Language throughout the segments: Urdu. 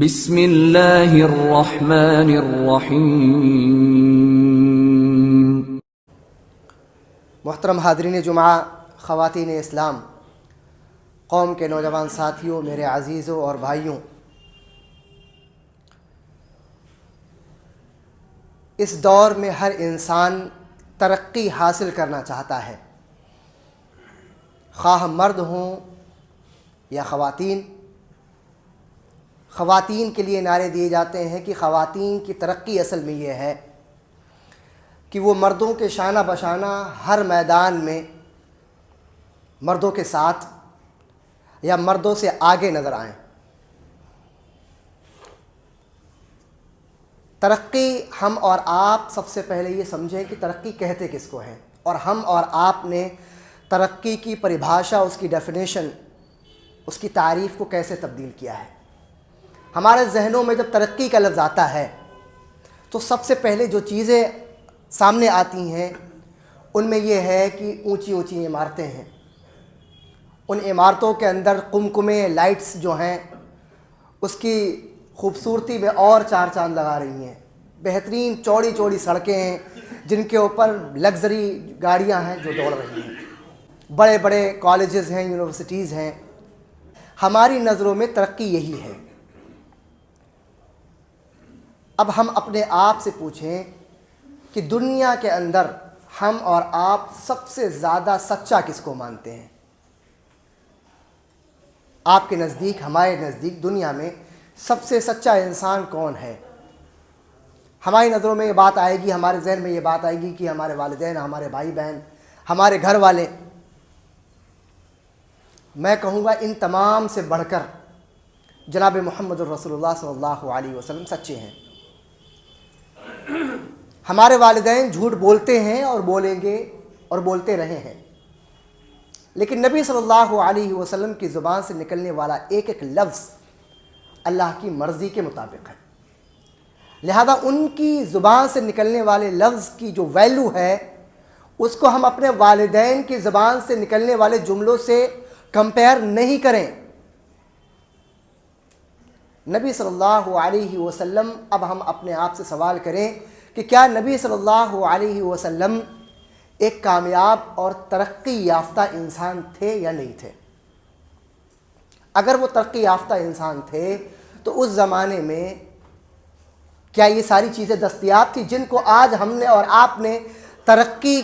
بسم اللہ الرحمن الرحیم۔ محترم حاضرین جمعہ، خواتین اسلام، قوم کے نوجوان ساتھیوں، میرے عزیزوں اور بھائیوں، اس دور میں ہر انسان ترقی حاصل کرنا چاہتا ہے، خواہ مرد ہوں یا خواتین۔ خواتین کے لیے نعرے دیے جاتے ہیں کہ خواتین کی ترقی اصل میں یہ ہے کہ وہ مردوں کے شانہ بشانہ ہر میدان میں مردوں کے ساتھ یا مردوں سے آگے نظر آئیں۔ ترقی ہم اور آپ سب سے پہلے یہ سمجھیں کہ ترقی کہتے کس کو ہیں، اور ہم اور آپ نے ترقی کی پریبھاشا، اس کی ڈیفینیشن، اس کی تعریف کو کیسے تبدیل کیا ہے۔ ہمارے ذہنوں میں جب ترقی کا لفظ آتا ہے تو سب سے پہلے جو چیزیں سامنے آتی ہیں ان میں یہ ہے کہ اونچی اونچی عمارتیں ہیں، ان عمارتوں کے اندر قمقمے لائٹس جو ہیں اس کی خوبصورتی میں اور چار چاند لگا رہی ہیں، بہترین چوڑی چوڑی سڑکیں ہیں جن کے اوپر لگژری گاڑیاں ہیں جو دوڑ رہی ہیں، بڑے بڑے کالجز ہیں، یونیورسٹیز ہیں۔ ہماری نظروں میں ترقی یہی ہے۔ اب ہم اپنے آپ سے پوچھیں کہ دنیا کے اندر ہم اور آپ سب سے زیادہ سچا کس کو مانتے ہیں؟ آپ کے نزدیک، ہمارے نزدیک دنیا میں سب سے سچا انسان کون ہے؟ ہماری نظروں میں یہ بات آئے گی، ہمارے ذہن میں یہ بات آئے گی کہ ہمارے والدین، ہمارے بھائی بہن، ہمارے گھر والے۔ میں کہوں گا ان تمام سے بڑھ کر جناب محمد الرسول اللہ صلی اللہ علیہ وسلم سچے ہیں۔ ہمارے والدین جھوٹ بولتے ہیں اور بولیں گے اور بولتے رہے ہیں، لیکن نبی صلی اللہ علیہ وسلم کی زبان سے نکلنے والا ایک ایک لفظ اللہ کی مرضی کے مطابق ہے، لہذا ان کی زبان سے نکلنے والے لفظ کی جو ویلیو ہے اس کو ہم اپنے والدین کی زبان سے نکلنے والے جملوں سے کمپیئر نہیں کریں۔ نبی صلی اللہ علیہ وسلم، اب ہم اپنے آپ سے سوال کریں کہ کیا نبی صلی اللہ علیہ وسلم ایک کامیاب اور ترقی یافتہ انسان تھے یا نہیں تھے؟ اگر وہ ترقی یافتہ انسان تھے تو اس زمانے میں کیا یہ ساری چیزیں دستیاب تھی جن کو آج ہم نے اور آپ نے ترقی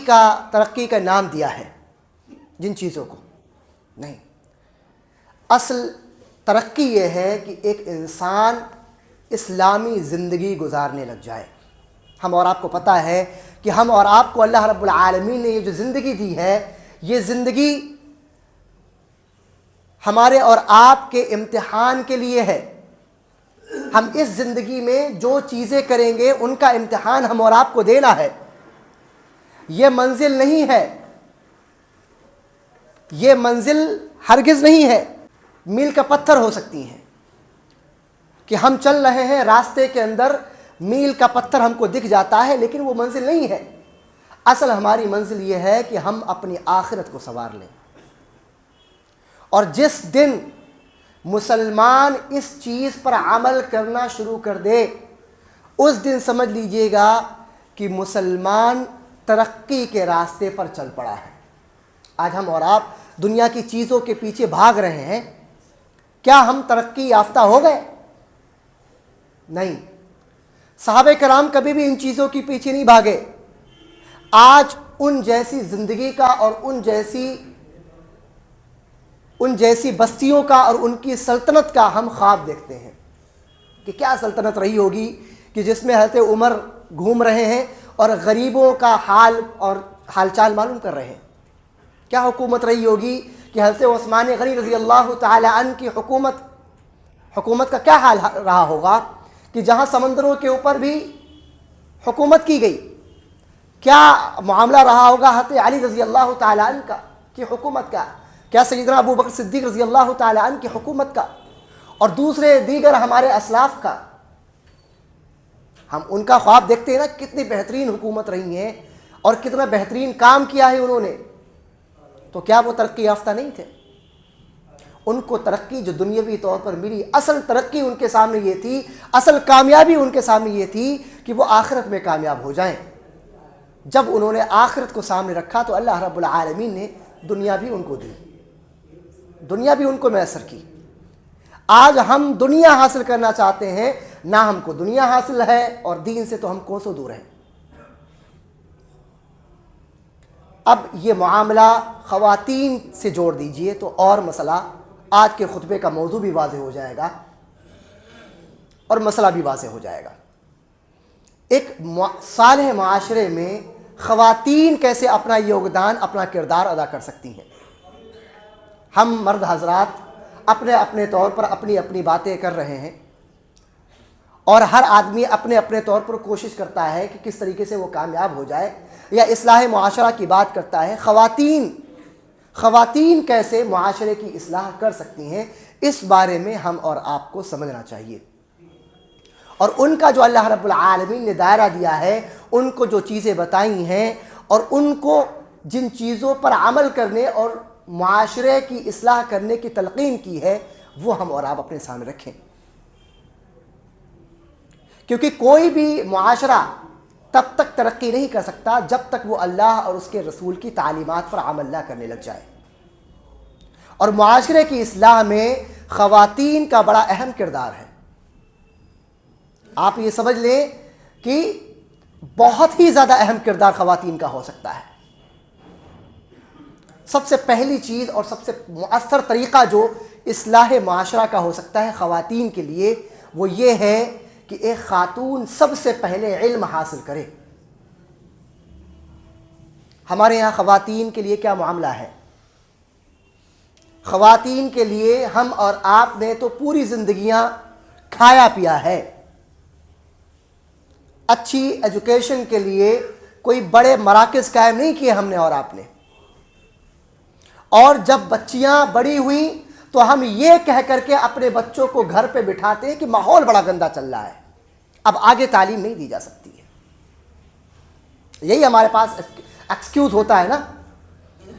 کا نام دیا ہے؟ جن چیزوں کو نہیں۔ اصل ترقی یہ ہے کہ ایک انسان اسلامی زندگی گزارنے لگ جائے۔ ہم اور آپ کو پتہ ہے کہ ہم اور آپ کو اللہ رب العالمین نے یہ جو زندگی دی ہے، یہ زندگی ہمارے اور آپ کے امتحان کے لیے ہے۔ ہم اس زندگی میں جو چیزیں کریں گے ان کا امتحان ہم اور آپ کو دینا ہے۔ یہ منزل نہیں ہے، یہ منزل ہرگز نہیں ہے، میل کا پتھر ہو سکتی ہیں کہ ہم چل رہے ہیں راستے کے اندر، میل کا پتھر ہم کو دکھ جاتا ہے لیکن وہ منزل نہیں ہے۔ اصل ہماری منزل یہ ہے کہ ہم اپنی آخرت کو سنوار لیں، اور جس دن مسلمان اس چیز پر عمل کرنا شروع کر دے اس دن سمجھ لیجئے گا کہ مسلمان ترقی کے راستے پر چل پڑا ہے۔ آج ہم اور آپ دنیا کی چیزوں کے پیچھے بھاگ رہے ہیں، کیا ہم ترقی یافتہ ہو گئے؟ نہیں۔ صحابہ کرام کبھی بھی ان چیزوں کے پیچھے نہیں بھاگے۔ آج ان جیسی زندگی کا اور ان جیسی بستیوں کا اور ان کی سلطنت کا ہم خواب دیکھتے ہیں کہ کیا سلطنت رہی ہوگی کہ جس میں حضرت عمر گھوم رہے ہیں اور غریبوں کا حال اور حال چال معلوم کر رہے ہیں۔ کیا حکومت رہی ہوگی کہ حضرت عثمان غنی رضی اللہ تعالی عنہ کی حکومت کا کیا حال رہا ہوگا کہ جہاں سمندروں کے اوپر بھی حکومت کی گئی۔ کیا معاملہ رہا ہوگا حضرت علی رضی اللہ تعالی عنہ کی حکومت کا، کیا سیدنا ابو بکر صدیق رضی اللہ تعالی عنہ کی حکومت کا، اور دوسرے دیگر ہمارے اسلاف کا۔ ہم ان کا خواب دیکھتے ہیں نا، کتنی بہترین حکومت رہی ہیں اور کتنا بہترین کام کیا ہے انہوں نے، تو کیا وہ ترقی یافتہ نہیں تھے؟ ان کو ترقی جو دنیاوی طور پر ملی، اصل ترقی ان کے سامنے یہ تھی، اصل کامیابی ان کے سامنے یہ تھی کہ وہ آخرت میں کامیاب ہو جائیں۔ جب انہوں نے آخرت کو سامنے رکھا تو اللہ رب العالمین نے دنیا بھی ان کو دی، دنیا بھی ان کو میسر کی۔ آج ہم دنیا حاصل کرنا چاہتے ہیں، نہ ہم کو دنیا حاصل ہے اور دین سے تو ہم کوسوں دور ہیں۔ اب یہ معاملہ خواتین سے جوڑ دیجئے تو اور مسئلہ، آج کے خطبے کا موضوع بھی واضح ہو جائے گا اور مسئلہ بھی واضح ہو جائے گا۔ ایک صالح معاشرے میں خواتین کیسے اپنا یوگدان، اپنا کردار ادا کر سکتی ہیں۔ ہم مرد حضرات اپنے اپنے طور پر اپنی اپنی باتیں کر رہے ہیں، اور ہر آدمی اپنے اپنے طور پر کوشش کرتا ہے کہ کس طریقے سے وہ کامیاب ہو جائے، یا اصلاح معاشرہ کی بات کرتا ہے۔ خواتین کیسے معاشرے کی اصلاح کر سکتی ہیں، اس بارے میں ہم اور آپ کو سمجھنا چاہیے۔ اور ان کا جو اللہ رب العالمین نے دائرہ دیا ہے، ان کو جو چیزیں بتائی ہیں اور ان کو جن چیزوں پر عمل کرنے اور معاشرے کی اصلاح کرنے کی تلقین کی ہے، وہ ہم اور آپ اپنے سامنے رکھیں، کیونکہ کوئی بھی معاشرہ تب تک ترقی نہیں کر سکتا جب تک وہ اللہ اور اس کے رسول کی تعلیمات پر عمل نہ کرنے لگ جائے۔ اور معاشرے کی اصلاح میں خواتین کا بڑا اہم کردار ہے۔ آپ یہ سمجھ لیں کہ بہت ہی زیادہ اہم کردار خواتین کا ہو سکتا ہے۔ سب سے پہلی چیز اور سب سے مؤثر طریقہ جو اصلاح معاشرہ کا ہو سکتا ہے خواتین کے لیے، وہ یہ ہے کہ ایک خاتون سب سے پہلے علم حاصل کرے۔ ہمارے یہاں خواتین کے لیے کیا معاملہ ہے؟ خواتین کے لیے ہم اور آپ نے تو پوری زندگیاں کھایا پیا ہے۔ اچھی ایجوکیشن کے لیے کوئی بڑے مراکز قائم نہیں کیے ہم نے اور آپ نے، اور جب بچیاں بڑی ہوئیں تو ہم یہ کہہ کر کے اپنے بچوں کو گھر پہ بٹھاتے ہیں کہ ماحول بڑا گندا چل رہا ہے، اب آگے تعلیم نہیں دی جا سکتی ہے۔ یہی ہمارے پاس ایکسکیوز ہوتا ہے نا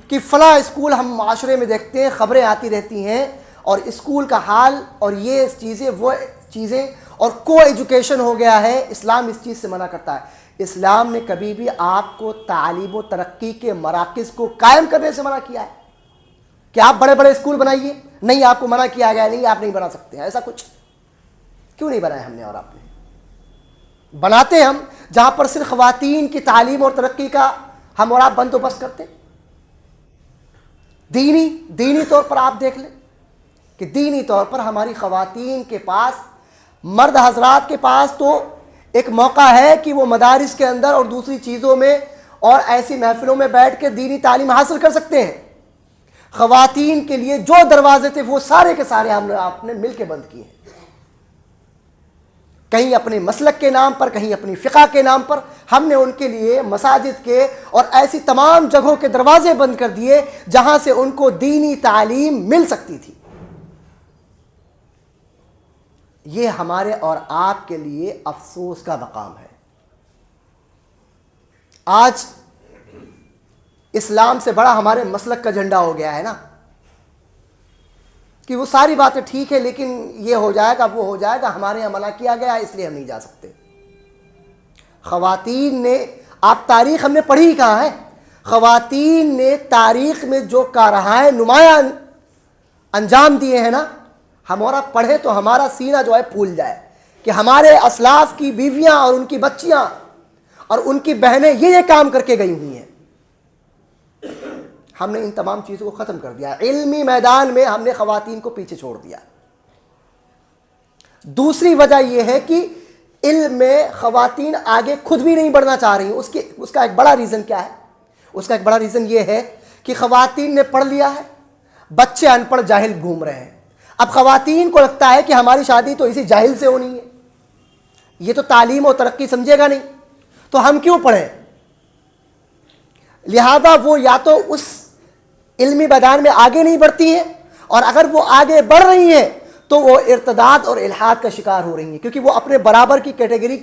کہ فلاں اسکول، ہم معاشرے میں دیکھتے ہیں خبریں آتی رہتی ہیں، اور اسکول کا حال اور یہ چیزیں وہ چیزیں، اور کو ایجوکیشن ہو گیا ہے۔ اسلام اس چیز سے منع کرتا ہے۔ اسلام نے کبھی بھی آپ کو تعلیم و ترقی کے مراکز کو قائم کرنے سے منع کیا ہے کہ آپ بڑے بڑے اسکول بنائیے؟ نہیں، آپ کو منع کیا گیا نہیں، آپ نہیں بنا سکتے ہیں۔ ایسا کچھ کیوں نہیں بنایا ہم نے اور آپ نے؟ بناتے ہم جہاں پر صرف خواتین کی تعلیم اور ترقی کا ہم اور آپ بندوبست کرتے۔ دینی طور پر آپ دیکھ لیں کہ دینی طور پر ہماری خواتین کے پاس، مرد حضرات کے پاس تو ایک موقع ہے کہ وہ مدارس کے اندر اور دوسری چیزوں میں اور ایسی محفلوں میں بیٹھ کے دینی تعلیم حاصل کر سکتے ہیں۔ خواتین کے لیے جو دروازے تھے وہ سارے کے سارے ہم نے آپ نے مل کے بند کیے ہیں، کہیں اپنے مسلک کے نام پر، کہیں اپنی فقہ کے نام پر۔ ہم نے ان کے لیے مساجد کے اور ایسی تمام جگہوں کے دروازے بند کر دیے جہاں سے ان کو دینی تعلیم مل سکتی تھی۔ یہ ہمارے اور آپ کے لیے افسوس کا مقام ہے۔ آج اسلام سے بڑا ہمارے مسلک کا جھنڈا ہو گیا ہے نا، کہ وہ ساری باتیں ٹھیک ہے لیکن یہ ہو جائے گا، وہ ہو جائے گا، ہمارے یہاں منع کیا گیا اس لیے ہم نہیں جا سکتے۔ خواتین نے، آپ تاریخ ہم نے پڑھی کہاں ہے؟ خواتین نے تاریخ میں جو کارہائیں نمایاں انجام دیے ہیں نا، ہم اور آپ پڑھے تو ہمارا سینہ جو ہے پھول جائے کہ ہمارے اسلاف کی بیویاں اور ان کی بچیاں اور ان کی بہنیں یہ کام کر کے گئی ہوئی ہیں۔ ہم نے ان تمام چیزوں کو ختم کر دیا۔ علمی میدان میں ہم نے خواتین کو پیچھے چھوڑ دیا۔ دوسری وجہ یہ ہے کہ علم میں خواتین آگے خود بھی نہیں بڑھنا چاہ رہی ہیں۔ اس کا ایک بڑا ریزن کیا ہے؟ اس کا ایک بڑا ریزن یہ ہے کہ خواتین نے پڑھ لیا ہے، بچے ان پڑھ جاہل گھوم رہے ہیں۔ اب خواتین کو لگتا ہے کہ ہماری شادی تو اسی جاہل سے ہونی ہے، یہ تو تعلیم و ترقی سمجھے گا نہیں، تو ہم کیوں پڑھیں؟ لہذا وہ یا تو اس علمی میدان میں آگے نہیں بڑھتی ہیں، اور اگر وہ آگے بڑھ رہی ہیں تو وہ ارتداد اور الحاد کا شکار ہو رہی ہیں، کیونکہ وہ اپنے برابر کی کیٹیگری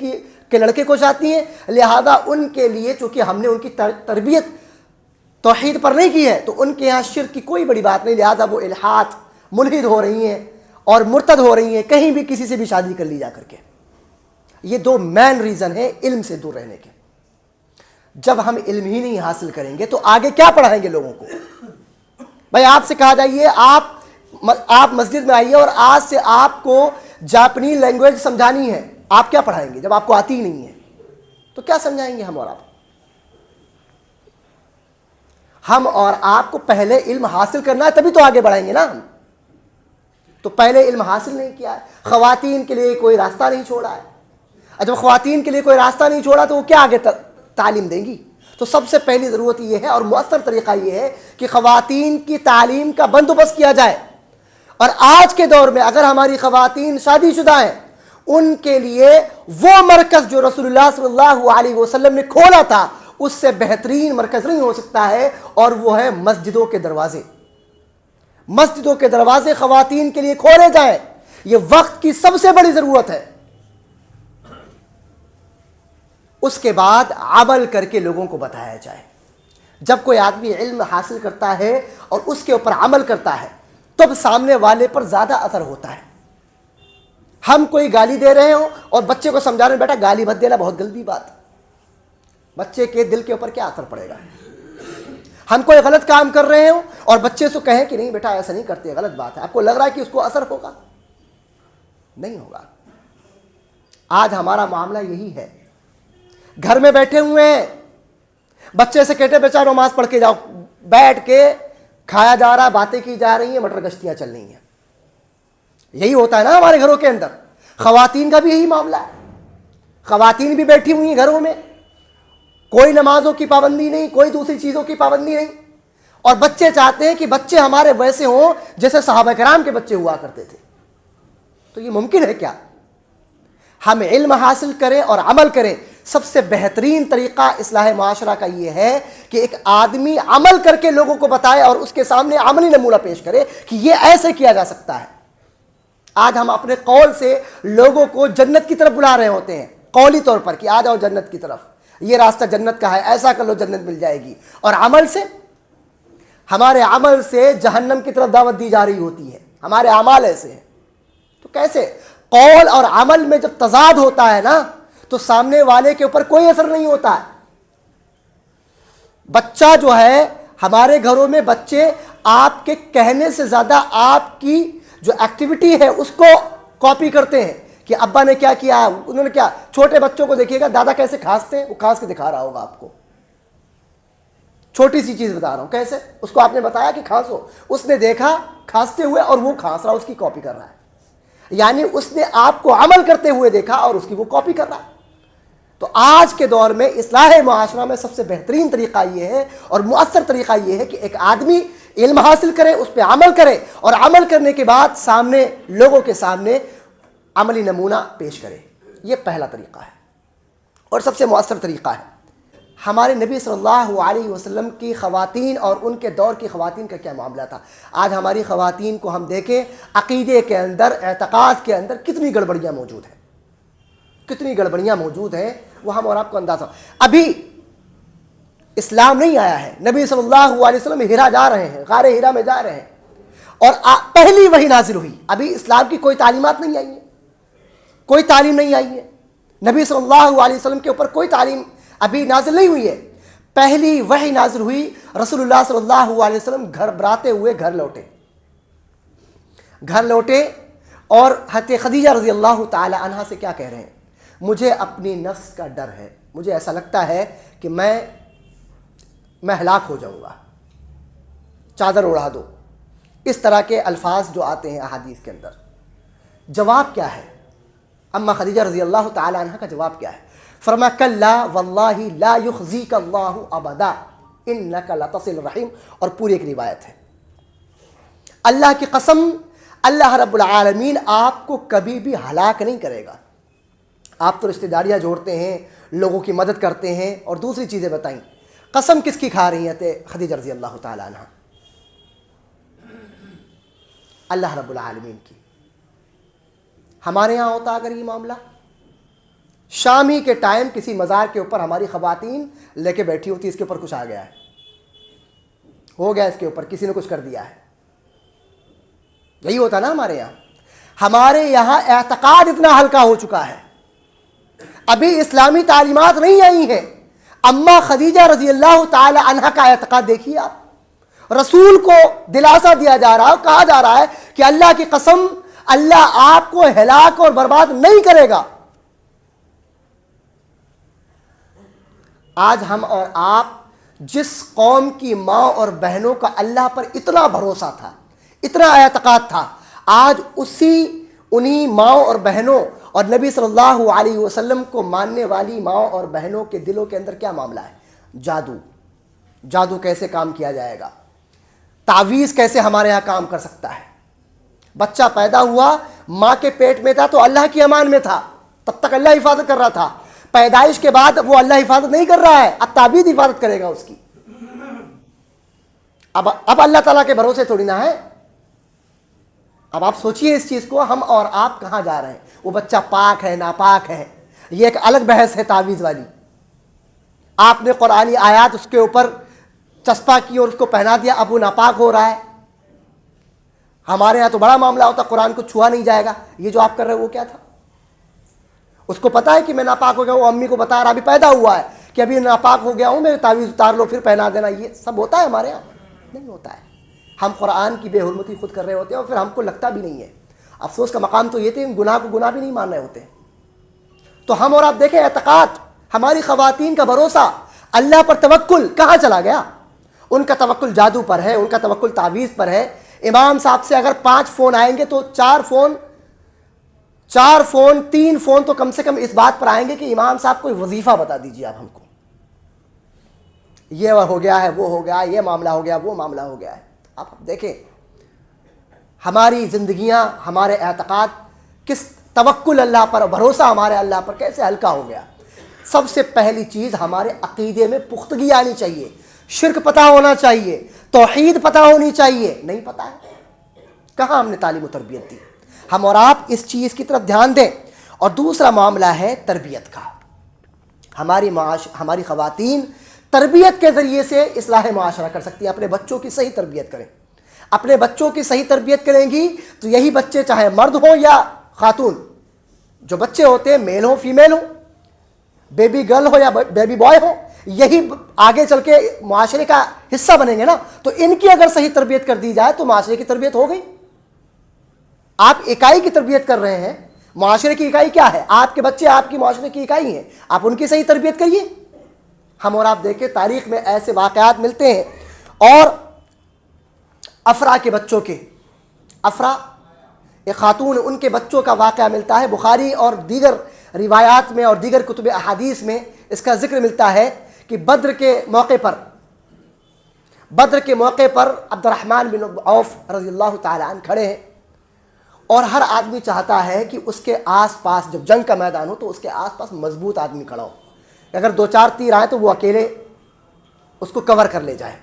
کے لڑکے کو چاہتی ہیں۔ لہذا ان کے لیے چونکہ ہم نے ان کی تربیت توحید پر نہیں کی ہے تو ان کے یہاں شرک کی کوئی بڑی بات نہیں، لہذا وہ الحاد ملحد ہو رہی ہیں اور مرتد ہو رہی ہیں, کہیں بھی کسی سے بھی شادی کر لی جا کر کے. یہ دو مین ریزن ہیں علم سے دور رہنے کے. جب ہم علم ہی نہیں حاصل کریں گے تو آگے کیا پڑھائیں گے لوگوں کو؟ بھائی آپ سے کہا جائیے آپ مسجد میں آئیے اور آج سے آپ کو جاپنی لینگویج سمجھانی ہے, آپ کیا پڑھائیں گے جب آپ کو آتی ہی نہیں ہے؟ تو کیا سمجھائیں گے ہم اور آپ؟ ہم اور آپ کو پہلے علم حاصل کرنا ہے تبھی تو آگے بڑھائیں گے نا ہم. تو پہلے علم حاصل نہیں کیا ہے. خواتین کے لیے کوئی راستہ نہیں چھوڑا ہے. جب خواتین کے لیے کوئی راستہ نہیں چھوڑا تو وہ کیا آگے تعلیم دیں گی؟ تو سب سے پہلی ضرورت یہ ہے اور مؤثر طریقہ یہ ہے کہ خواتین کی تعلیم کا بندوبست کیا جائے. اور آج کے دور میں اگر ہماری خواتین شادی شدہ ہیں, ان کے لیے وہ مرکز جو رسول اللہ صلی اللہ علیہ وسلم نے کھولا تھا اس سے بہترین مرکز نہیں ہو سکتا ہے, اور وہ ہے مسجدوں کے دروازے. مسجدوں کے دروازے خواتین کے لیے کھولے جائیں. یہ وقت کی سب سے بڑی ضرورت ہے. اس کے بعد عمل کر کے لوگوں کو بتایا جائے. جب کوئی آدمی علم حاصل کرتا ہے اور اس کے اوپر عمل کرتا ہے تب سامنے والے پر زیادہ اثر ہوتا ہے. ہم کوئی گالی دے رہے ہوں اور بچے کو سمجھا رہے ہیں بیٹا گالی مت دینا, بہت گندی بات. بچے کے دل کے اوپر کیا اثر پڑے گا؟ ہم کوئی غلط کام کر رہے ہوں اور بچے سے کہیں کہ نہیں بیٹا ایسا نہیں کرتے, غلط بات ہے, آپ کو لگ رہا ہے کہ اس کو اثر ہوگا؟ نہیں ہوگا. آج ہمارا معاملہ یہی ہے. گھر میں بیٹھے ہوئے ہیں, بچے سے کہتے بیچا نماز پڑھ کے جاؤ, بیٹھ کے کھایا جا رہا, باتیں کی جا رہی ہیں, مٹر گشتیاں چل رہی ہیں. یہی ہوتا ہے نا ہمارے گھروں کے اندر. خواتین کا بھی یہی معاملہ ہے. خواتین بھی بیٹھی ہوئی ہیں گھروں میں, کوئی نمازوں کی پابندی نہیں, کوئی دوسری چیزوں کی پابندی نہیں, اور بچے چاہتے ہیں کہ بچے ہمارے ویسے ہوں جیسے صحابہ کرام کے بچے ہوا کرتے تھے. تو یہ ممکن ہے کیا؟ ہم علم حاصل کریں اور عمل کریں. سب سے بہترین طریقہ اصلاح معاشرہ کا یہ ہے کہ ایک آدمی عمل کر کے لوگوں کو بتائے اور اس کے سامنے عملی نمونہ پیش کرے کہ یہ ایسے کیا جا سکتا ہے. آج ہم اپنے قول سے لوگوں کو جنت کی طرف بلا رہے ہوتے ہیں, قولی طور پر کہ آ جاؤ جنت کی طرف, یہ راستہ جنت کا ہے, ایسا کر لو جنت مل جائے گی. اور عمل سے, ہمارے عمل سے جہنم کی طرف دعوت دی جا رہی ہوتی ہے. ہمارے اعمال ایسے ہیں. تو کیسے؟ قول اور عمل میں جب تضاد ہوتا ہے نا تو سامنے والے کے اوپر کوئی اثر نہیں ہوتا ہے. بچہ جو ہے, ہمارے گھروں میں بچے آپ کے کہنے سے زیادہ آپ کی جو ایکٹیویٹی ہے اس کو کاپی کرتے ہیں کہ ابا نے کیا کیا, انہوں نے کیا. چھوٹے بچوں کو دیکھیے گا دادا کیسے کھانستے ہیں, وہ کھانس کے دکھا رہا ہوگا آپ کو. چھوٹی سی چیز بتا رہا ہوں کیسے, اس کو آپ نے بتایا کہ کھانسو, اس نے دیکھا کھانستے ہوئے اور وہ کھانس رہا, اس کی کاپی کر رہا ہے. یعنی اس نے آپ کو عمل کرتے ہوئے دیکھا اور اس کی وہ کاپی کر رہا ہے. تو آج کے دور میں اصلاح معاشرہ میں سب سے بہترین طریقہ یہ ہے اور مؤثر طریقہ یہ ہے کہ ایک آدمی علم حاصل کرے, اس پہ عمل کرے, اور عمل کرنے کے بعد سامنے لوگوں کے سامنے عملی نمونہ پیش کرے. یہ پہلا طریقہ ہے اور سب سے مؤثر طریقہ ہے. ہمارے نبی صلی اللہ علیہ وسلم کی خواتین اور ان کے دور کی خواتین کا کیا معاملہ تھا. آج ہماری خواتین کو ہم دیکھیں, عقیدے کے اندر, اعتقاد کے اندر کتنی گڑبڑیاں موجود ہیں, کتنی گڑبڑیاں موجود ہیں, وہ ہم اور آپ کو اندازہ. ابھی اسلام نہیں آیا ہے, نبی صلی اللہ علیہ وسلم ہیرا جا رہے ہیں, غار ہیرا میں جا رہے ہیں, اور پہلی وحی نازل ہوئی. ابھی اسلام کی کوئی تعلیمات نہیں آئی ہیں, کوئی تعلیم نہیں آئی ہے. نبی صلی اللہ علیہ وسلم کے اوپر کوئی تعلیم ابھی نازل نہیں ہوئی ہے. پہلی وحی نازل ہوئی, رسول اللہ صلی اللہ علیہ وسلم گھر براتے ہوئے گھر لوٹے اور حضرت خدیجہ رضی اللہ تعالی عنہا سے کیا کہہ رہے ہیں, مجھے اپنی نفس کا ڈر ہے, مجھے ایسا لگتا ہے کہ میں ہلاک ہو جاؤں گا, چادر اڑا دو. اس طرح کے الفاظ جو آتے ہیں احادیث کے اندر. جواب کیا ہے؟ اما خدیجہ رضی اللہ تعالی عنہ کا جواب کیا ہے؟ فرمایا کلا واللہ لا یخزیک اللہ ابدا انک لتصل الرحیم, اور پوری ایک روایت ہے. اللہ کی قسم, اللہ رب العالمین آپ کو کبھی بھی ہلاک نہیں کرے گا. آپ تو رشتہ داریاں جوڑتے ہیں, لوگوں کی مدد کرتے ہیں اور دوسری چیزیں بتائیں. قسم کس کی کھا رہی ہیں خدیجہ رضی اللہ تعالی عنہ؟ اللہ رب العالمین کی. ہمارے ہاں ہوتا اگر یہ معاملہ, شام ہی کے ٹائم کسی مزار کے اوپر ہماری خواتین لے کے بیٹھی ہوتی, اس کے اوپر کچھ آ گیا ہے, ہو گیا اس کے اوپر, کسی نے کچھ کر دیا ہے, یہی ہوتا نا ہمارے یہاں اعتقاد اتنا ہلکا ہو چکا ہے، ابھی اسلامی تعلیمات نہیں آئی ہیں۔ اماں خدیجہ رضی اللہ تعالی عنہ کا اعتقاد دیکھیے آپ، رسول کو دلاسا دیا جا رہا ہے، کہا جا رہا ہے کہ اللہ کی قسم اللہ آپ کو ہلاک اور برباد نہیں کرے گا۔ آج ہم اور آپ جس قوم کی ماں اور بہنوں کا اللہ پر اتنا بھروسہ تھا، اتنا اعتقاد تھا، آج انہی ماؤں اور بہنوں اور نبی صلی اللہ علیہ وسلم کو ماننے والی ماؤں اور بہنوں کے دلوں کے اندر کیا معاملہ ہے؟ جادو کیسے کام کیا جائے گا، تعویذ کیسے ہمارے یہاں کام کر سکتا ہے۔ بچہ پیدا ہوا، ماں کے پیٹ میں تھا تو اللہ کی امان میں تھا، تب تک اللہ حفاظت کر رہا تھا، پیدائش کے بعد وہ اللہ حفاظت نہیں کر رہا ہے، اب تعویذ حفاظت کرے گا اس کی۔ اب اللہ تعالیٰ کے بھروسے تھوڑی نہ ہے۔ اب آپ سوچئے اس چیز کو، ہم اور آپ کہاں جا رہے ہیں؟ وہ بچہ پاک ہے ناپاک ہے، یہ ایک الگ بحث ہے تعویذ والی۔ آپ نے قرآنی آیات اس کے اوپر چسپاں کی اور اس کو پہنا دیا، اب وہ ناپاک ہو رہا ہے۔ ہمارے یہاں تو بڑا معاملہ ہوتا، قرآن کو چھوا نہیں جائے گا۔ یہ جو آپ کر رہے ہیں وہ کیا تھا؟ اس کو پتا ہے کہ میں ناپاک ہو گیا ہوں، وہ امی کو بتا رہا ابھی پیدا ہوا ہے کہ ابھی ناپاک ہو گیا ہوں میں، تعویذ اتار لو پھر پہنا دینا۔ یہ سب ہوتا ہے ہمارے یہاں؟ نہیں ہوتا ہے۔ ہم قرآن کی بے حرمتی خود کر رہے ہوتے ہیں اور پھر ہم کو لگتا بھی نہیں ہے۔ افسوس کا مقام تو یہ تھے ہم گناہ کو گناہ بھی نہیں مان رہے ہوتے۔ تو ہم اور آپ دیکھیں اعتقاد، ہماری خواتین کا بھروسہ، اللہ پر توکل کہاں چلا گیا؟ ان کا توکل جادو پر ہے، ان کا توکل تعویذ پر ہے۔ امام صاحب سے اگر 5 فون آئیں گے تو 4 فون 3 فون تو کم سے کم اس بات پر آئیں گے کہ امام صاحب کوئی وظیفہ بتا دیجیے آپ ہم کو، یہ ہو گیا ہے، وہ ہو گیا، یہ معاملہ ہو گیا، وہ معاملہ ہو گیا ہے۔ آپ دیکھیں ہماری زندگیاں، ہمارے اعتقاد، کس توکل اللہ پر، بھروسہ ہمارے اللہ پر کیسے ہلکا ہو گیا۔ سب سے پہلی چیز ہمارے عقیدے میں پختگی آنی چاہیے، شرک پتہ ہونا چاہیے، توحید پتہ ہونی چاہیے۔ نہیں پتہ ہے، کہاں ہم نے تعلیم و تربیت دی؟ ہم اور آپ اس چیز کی طرف دھیان دیں۔ اور دوسرا معاملہ ہے تربیت کا۔ ہماری خواتین تربیت کے ذریعے سے اصلاح معاشرہ کر سکتی ہیں۔ اپنے بچوں کی صحیح تربیت کریں، اپنے بچوں کی صحیح تربیت کریں گی تو یہی بچے چاہے مرد ہوں یا خاتون، جو بچے ہوتے ہیں میل ہوں فیمیل ہوں، بیبی گرل ہو یا بیبی بوائے ہو، یہی آگے چل کے معاشرے کا حصہ بنیں گے نا۔ تو ان کی اگر صحیح تربیت کر دی جائے تو معاشرے کی تربیت ہو گئی۔ آپ اکائی کی تربیت کر رہے ہیں، معاشرے کی اکائی کیا ہے؟ آپ کے بچے آپ کی معاشرے کی اکائی ہیں، آپ ان کی صحیح تربیت کریے۔ ہم اور آپ دیکھیں تاریخ میں ایسے واقعات ملتے ہیں، اور افرا کے بچوں کے، افرا ایک خاتون، ان کے بچوں کا واقعہ ملتا ہے بخاری اور دیگر روایات میں اور دیگر کتب احادیث میں اس کا ذکر ملتا ہے کہ بدر کے موقع پر عبد الرحمن بن عوف رضی اللہ تعالی عنہ کھڑے ہیں، اور ہر آدمی چاہتا ہے کہ اس کے آس پاس جب جنگ کا میدان ہو تو اس کے آس پاس مضبوط آدمی کھڑا ہو، اگر 2-4 تیر آئے تو وہ اکیلے اس کو کور کر لے جائے۔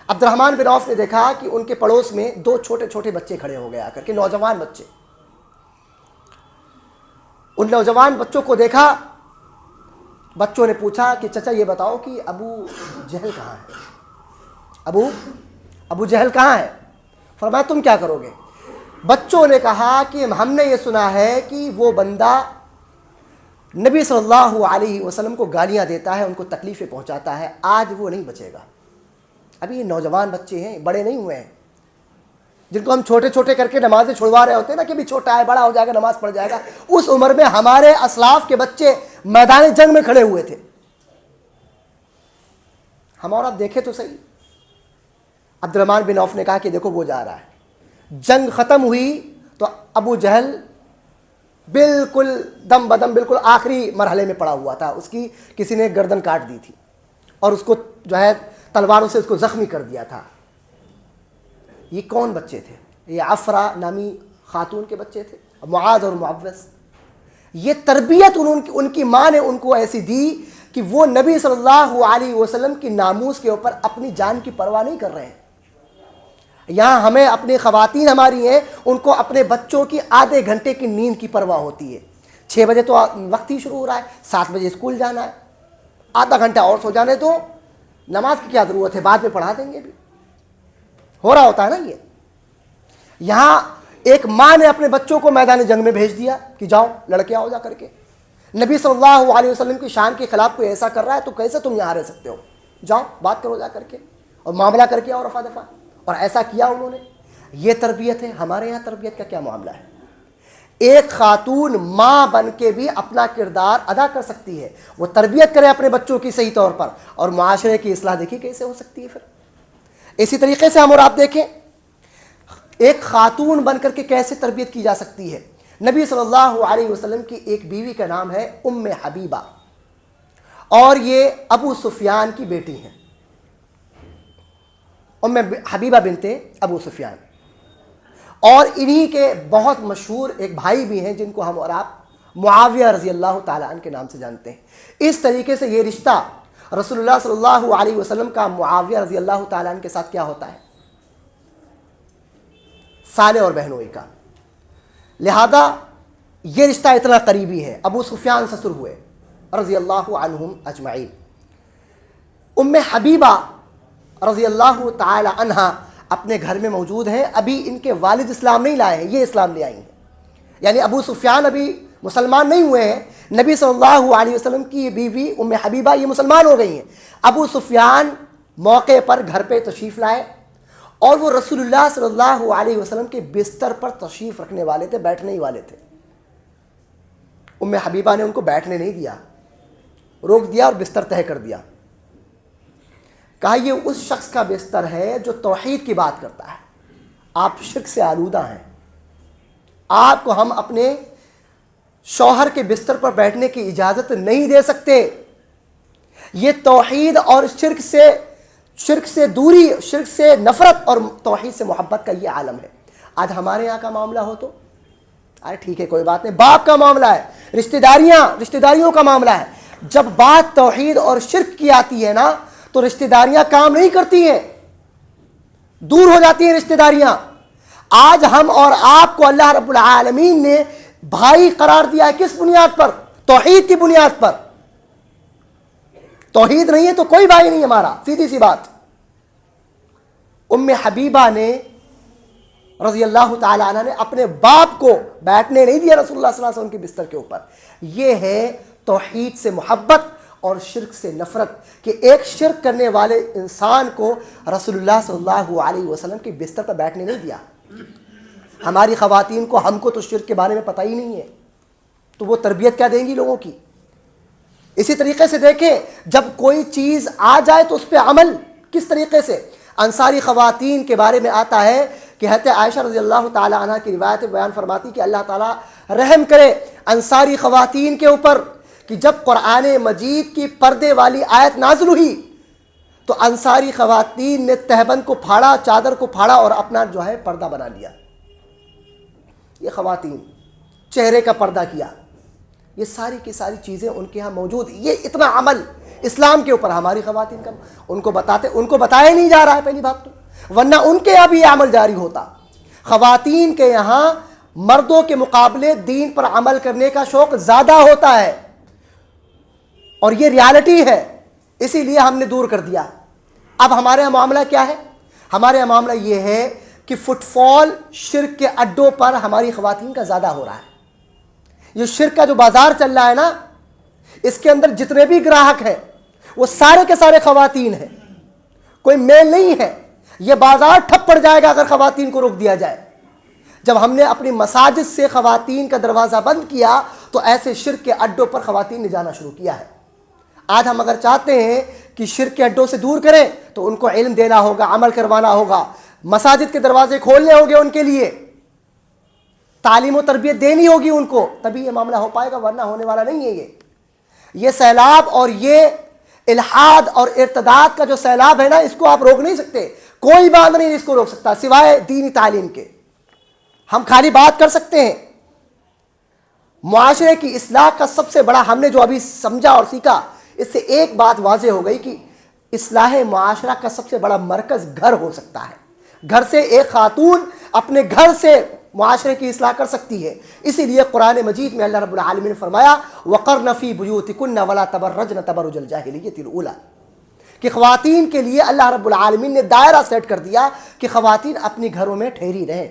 عبد الرحمن بن عوف نے دیکھا کہ ان کے پڑوس میں 2 چھوٹے چھوٹے بچے کھڑے ہو گئے آ کر کے، نوجوان بچے۔ ان نوجوان بچوں کو دیکھا، بچوں نے پوچھا کہ چچا یہ بتاؤ کہ ابو جہل کہاں ہے؟ ابو جہل کہاں ہے؟ فرمایا تم کیا کرو گے؟ بچوں نے کہا کہ ہم نے یہ سنا ہے کہ وہ بندہ نبی صلی اللہ علیہ وسلم کو گالیاں دیتا ہے، ان کو تکلیفیں پہنچاتا ہے، آج وہ نہیں بچے گا۔ ابھی یہ نوجوان بچے ہیں، بڑے نہیں ہوئے ہیں، جن کو ہم چھوٹے چھوٹے کر کے نمازیں چھڑوا رہے ہوتے ہیں نا کہ بھی چھوٹا ہے، بڑا ہو جائے گا نماز پڑھ جائے گا۔ اس عمر میں ہمارے اسلاف کے بچے میدان جنگ میں کھڑے ہوئے تھے۔ ہم اور آپ دیکھیں تو صحیح، عبد الرحمن بن عوف نے کہا کہ دیکھو وہ جا رہا ہے۔ جنگ ختم ہوئی تو ابو جہل بالکل دم بدم بالکل آخری مرحلے میں پڑا ہوا تھا، اس کی کسی نے گردن کاٹ دی تھی اور اس کو جو ہے تلواروں سے اس کو زخمی کر دیا تھا۔ یہ کون بچے تھے؟ یہ افرا نامی خاتون کے بچے تھے، معاذ اور معوذ۔ یہ تربیت ان کی ماں نے ان کو ایسی دی کہ وہ نبی صلی اللہ علیہ وسلم کی ناموس کے اوپر اپنی جان کی پرواہ نہیں کر رہے ہیں۔ یہاں ہمیں اپنی خواتین ہماری ہیں، ان کو اپنے بچوں کی آدھے گھنٹے کی نیند کی پرواہ ہوتی ہے۔ 6 بجے تو وقت ہی شروع ہو رہا ہے، 7 بجے اسکول جانا ہے، آدھا گھنٹہ اور سو جانے دو، نماز کی کیا ضرورت ہے، بعد میں پڑھا دیں گے بھی، ہو رہا ہوتا ہے نا۔ یہاں ایک ماں نے اپنے بچوں کو میدان جنگ میں بھیج دیا کہ جاؤ لڑکے آؤ جا کر کے. نبی صلی اللہ علیہ وسلم کی شان کے خلاف کوئی ایسا کر رہا ہے تو کیسے تم یہاں رہ سکتے ہو؟ جاؤ بات کرو جا کر کے اور معاملہ کر کے آؤ رفع دفع. اور ایسا کیا انہوں نے. یہ تربیت ہے. ہمارے یہاں تربیت کا کیا معاملہ ہے؟ ایک خاتون ماں بن کے بھی اپنا کردار ادا کر سکتی ہے. وہ تربیت کرے اپنے بچوں کی صحیح طور پر, اور معاشرے کی اصلاح دیکھیے کیسے ہو سکتی ہے. پھر اسی طریقے سے ہم اور آپ دیکھیں ایک خاتون بن کر کے کیسے تربیت کی جا سکتی ہے. نبی صلی اللہ علیہ وسلم کی ایک بیوی کا نام ہے ام حبیبہ, اور یہ ابو سفیان کی بیٹی ہیں. ام حبیبہ بنت ابو سفیان. اور انہی کے بہت مشہور ایک بھائی بھی ہیں جن کو ہم اور آپ معاویہ رضی اللہ تعالیٰ عنہ کے نام سے جانتے ہیں. اس طریقے سے یہ رشتہ رسول اللہ صلی اللہ علیہ وسلم کا معاویہ رضی اللہ تعالیٰ عنہ کے ساتھ کیا ہوتا ہے؟ سالے اور بہنوئی کا. لہذا یہ رشتہ اتنا قریبی ہے. ابو سفیان سسر ہوئے رضی اللہ عنہم اجمعین. ام حبیبہ رضی اللہ تعالی عنہا اپنے گھر میں موجود ہیں. ابھی ان کے والد اسلام نہیں لائے ہیں, یہ اسلام لے آئی ہیں. یعنی ابو سفیان ابھی مسلمان نہیں ہوئے ہیں. نبی صلی اللہ علیہ وسلم کی بیوی ام حبیبہ یہ مسلمان ہو گئی ہیں. ابو سفیان موقع پر گھر پہ تشریف لائے, اور وہ رسول اللہ صلی اللہ علیہ وسلم کے بستر پر تشریف رکھنے والے تھے, بیٹھنے ہی والے تھے. ام حبیبہ نے ان کو بیٹھنے نہیں دیا, روک دیا اور بستر طے کر دیا. کہا یہ اس شخص کا بستر ہے جو توحید کی بات کرتا ہے, آپ شرک سے آلودہ ہیں, آپ کو ہم اپنے شوہر کے بستر پر بیٹھنے کی اجازت نہیں دے سکتے. یہ توحید اور شرک سے دوری, شرک سے نفرت اور توحید سے محبت کا یہ عالم ہے. آج ہمارے یہاں کا معاملہ ہو تو ارے ٹھیک ہے کوئی بات نہیں, باپ کا معاملہ ہے, رشتہ داریوں کا معاملہ ہے. جب بات توحید اور شرک کی آتی ہے نا تو رشتہ داریاں کام نہیں کرتی ہیں, دور ہو جاتی ہیں رشتہ داریاں. آج ہم اور آپ کو اللہ رب العالمین نے بھائی قرار دیا ہے. کس بنیاد پر؟ توحید کی بنیاد پر. توحید نہیں ہے تو کوئی بھائی نہیں ہمارا, سیدھی سی بات. ام حبیبہ نے رضی اللہ تعالی عنہ نے اپنے باپ کو بیٹھنے نہیں دیا رسول اللہ صلی اللہ علیہ وسلم کے بستر کے اوپر. یہ ہے توحید سے محبت اور شرک سے نفرت, کہ ایک شرک کرنے والے انسان کو رسول اللہ صلی اللہ علیہ وسلم کے بستر پر بیٹھنے نہیں دیا. ہماری خواتین کو, ہم کو تو شرک کے بارے میں پتہ ہی نہیں ہے, تو وہ تربیت کیا دیں گی لوگوں کی. اسی طریقے سے دیکھیں جب کوئی چیز آ جائے تو اس پہ عمل کس طریقے سے. انصاری خواتین کے بارے میں آتا ہے کہ حضرت عائشہ رضی اللہ تعالی عنہ کی روایت بیان فرماتی کہ اللہ تعالیٰ رحم کرے انصاری خواتین کے اوپر, کہ جب قرآن مجید کی پردے والی آیت نازل ہوئی تو انصاری خواتین نے تہبند کو پھاڑا, چادر کو پھاڑا اور اپنا جو ہے پردہ بنا لیا. یہ خواتین چہرے کا پردہ کیا, یہ ساری کی ساری چیزیں ان کے ہاں موجود. یہ اتنا عمل اسلام کے اوپر ہماری خواتین کا, ان کو بتایا نہیں جا رہا ہے پہلی بات تو, ورنہ ان کے یہاں بھی یہ عمل جاری ہوتا. خواتین کے یہاں مردوں کے مقابلے دین پر عمل کرنے کا شوق زیادہ ہوتا ہے, اور یہ ریالٹی ہے, اسی لیے ہم نے دور کر دیا. اب ہمارے یہاں معاملہ کیا ہے؟ ہمارے یہاں معاملہ یہ ہے کہ فٹ فال شرک کے اڈوں پر ہماری خواتین کا زیادہ ہو رہا ہے. یہ شرک کا جو بازار چل رہا ہے نا, اس کے اندر جتنے بھی گراہک ہیں وہ سارے کے سارے خواتین ہیں, کوئی میل نہیں ہے. یہ بازار ٹھپ پڑ جائے گا اگر خواتین کو روک دیا جائے. جب ہم نے اپنی مساجد سے خواتین کا دروازہ بند کیا تو ایسے شرک کے اڈوں پر خواتین نے جانا شروع کیا ہے. آج ہم اگر چاہتے ہیں کہ شرک کے اڈوں سے دور کریں تو ان کو علم دینا ہوگا, عمل کروانا ہوگا, مساجد کے دروازے کھولنے ہوں گے ان کے لیے, تعلیم و تربیت دینی ہوگی ان کو, تبھی یہ معاملہ ہو پائے گا, ورنہ ہونے والا نہیں ہے. یہ سیلاب اور یہ الحاد اور ارتداد کا جو سیلاب ہے نا, اس کو آپ روک نہیں سکتے. کوئی باندھ نہیں اس کو روک سکتا سوائے دینی تعلیم کے. ہم خالی بات کر سکتے ہیں. معاشرے کی اصلاح کا سب سے بڑا ہم نے جو ابھی سمجھا اور سیکھا, اس سے ایک بات واضح ہو گئی کہ اصلاح معاشرہ کا سب سے بڑا مرکز گھر ہو سکتا ہے. گھر سے ایک خاتون اپنے گھر سے معاشرے کی اصلاح کر سکتی ہے. اسی لیے قرآن مجید میں اللہ رب العالمین نے فرمایا وَقَرْنَ فِي بُيُوتِكُنَّ وَلَا تَبَرَّجْنَ تَبَرُّجَ الْجَاهِلِيَّةِ الْأُولَىٰ, کہ خواتین کے لیے اللہ رب العالمین نے دائرہ سیٹ کر دیا کہ خواتین اپنی گھروں میں ٹھہری رہیں.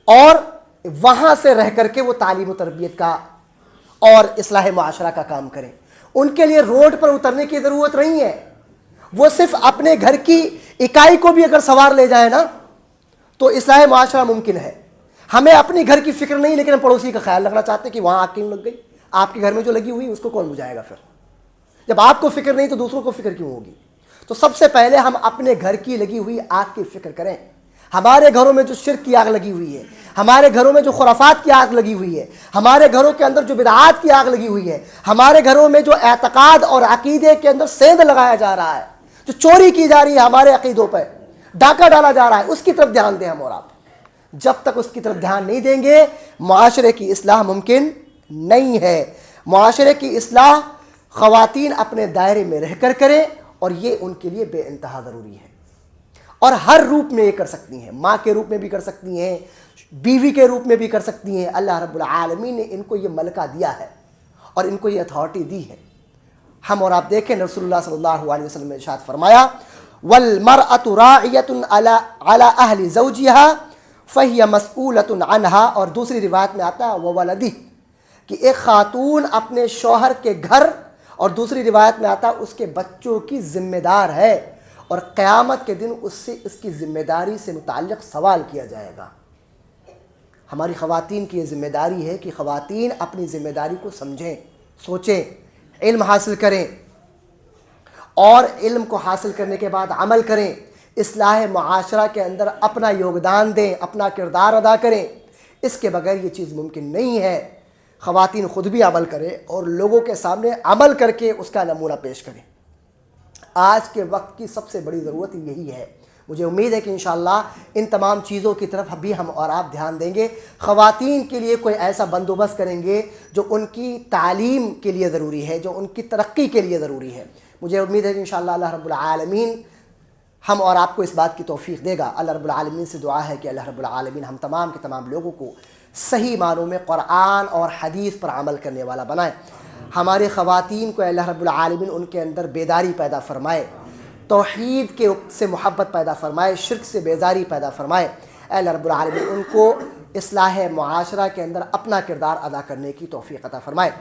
اور وہاں سے رہ کر کے وہ تعلیم و تربیت کا اور اصلاح معاشرہ کا کام کریں. ان کے لیے روڈ پر اترنے کی ضرورت نہیں ہے. وہ صرف اپنے گھر کی اکائی کو بھی اگر سوار لے جائیں نا تو اصلاح معاشرہ ممکن ہے. ہمیں اپنی گھر کی فکر نہیں, لیکن ہم پڑوسی کا خیال رکھنا چاہتے ہیں کہ وہاں آگ کیوں لگ گئی. آپ کے گھر میں جو لگی ہوئی اس کو کون بجھائے گا پھر؟ جب آپ کو فکر نہیں تو دوسروں کو فکر کیوں ہوگی؟ تو سب سے پہلے ہم اپنے گھر کی لگی ہوئی آگ کی فکر کریں. ہمارے گھروں میں جو شرک کی آگ لگی ہوئی ہے, ہمارے گھروں میں جو خرافات کی آگ لگی ہوئی ہے, ہمارے گھروں کے اندر جو بدعات کی آگ لگی ہوئی ہے, ہمارے گھروں میں جو اعتقاد اور عقیدے کے اندر سیند لگایا جا رہا ہے, جو چوری کی جا رہی ہے ہمارے عقیدوں پہ, ڈاکہ ڈالا جا رہا ہے, اس کی طرف دھیان دیں ہم اور آپ. جب تک اس کی طرف دھیان نہیں دیں گے معاشرے کی اصلاح ممکن نہیں ہے. معاشرے کی اصلاح خواتین اپنے دائرے میں رہ کر کریں, اور یہ ان کے لیے بے انتہا ضروری ہے. اور ہر روپ میں یہ کر سکتی ہیں. ماں کے روپ میں بھی کر سکتی ہیں, بیوی کے روپ میں بھی کر سکتی ہیں. اللہ رب العالمین نے ان کو یہ ملکہ دیا ہے اور ان کو یہ اتھارٹی دی ہے. ہم اور آپ دیکھیں رسول اللہ صلی اللہ علیہ وسلم نے ارشاد فرمایا وَالْمَرْأَةُ رَاعِيَةٌ عَلَىٰ أَهْلِ زَوْجِهَا فَهِيَ مَسْئُولَةٌ عَنْهَا. اور دوسری روایت میں آتا ہے وَوَلَدِهِ کہ ایک خاتون اپنے شوہر کے گھر, اور دوسری روایت میں آتا ہے اس کے بچوں کی ذمہ دار ہے, اور قیامت کے دن اس سے اس کی ذمہ داری سے متعلق سوال کیا جائے گا. ہماری خواتین کی یہ ذمہ داری ہے کہ خواتین اپنی ذمہ داری کو سمجھیں, سوچیں, علم حاصل کریں, اور علم کو حاصل کرنے کے بعد عمل کریں. اصلاح معاشرہ کے اندر اپنا یوگدان دیں, اپنا کردار ادا کریں. اس کے بغیر یہ چیز ممکن نہیں ہے. خواتین خود بھی عمل کریں اور لوگوں کے سامنے عمل کر کے اس کا نمونہ پیش کریں. آج کے وقت کی سب سے بڑی ضرورت یہی ہے. مجھے امید ہے کہ انشاءاللہ ان تمام چیزوں کی طرف بھی ہم اور آپ دھیان دیں گے. خواتین کے لیے کوئی ایسا بندوبست کریں گے جو ان کی تعلیم کے لیے ضروری ہے, جو ان کی ترقی کے لیے ضروری ہے. مجھے امید ہے کہ انشاءاللہ اللہ رب العالمین ہم اور آپ کو اس بات کی توفیق دے گا. اللہ رب العالمین سے دعا ہے کہ اللہ رب العالمین ہم تمام کے تمام لوگوں کو صحیح معنوں میں قرآن اور حدیث پر عمل کرنے والا بنائے. ہماری خواتین کو اللہ رب العالمین ان کے اندر بیداری پیدا فرمائے, توحید کے سے محبت پیدا فرمائے, شرک سے بیزاری پیدا فرمائے. اللہ رب العالمین ان کو اصلاح معاشرہ کے اندر اپنا کردار ادا کرنے کی توفیق عطا فرمائے.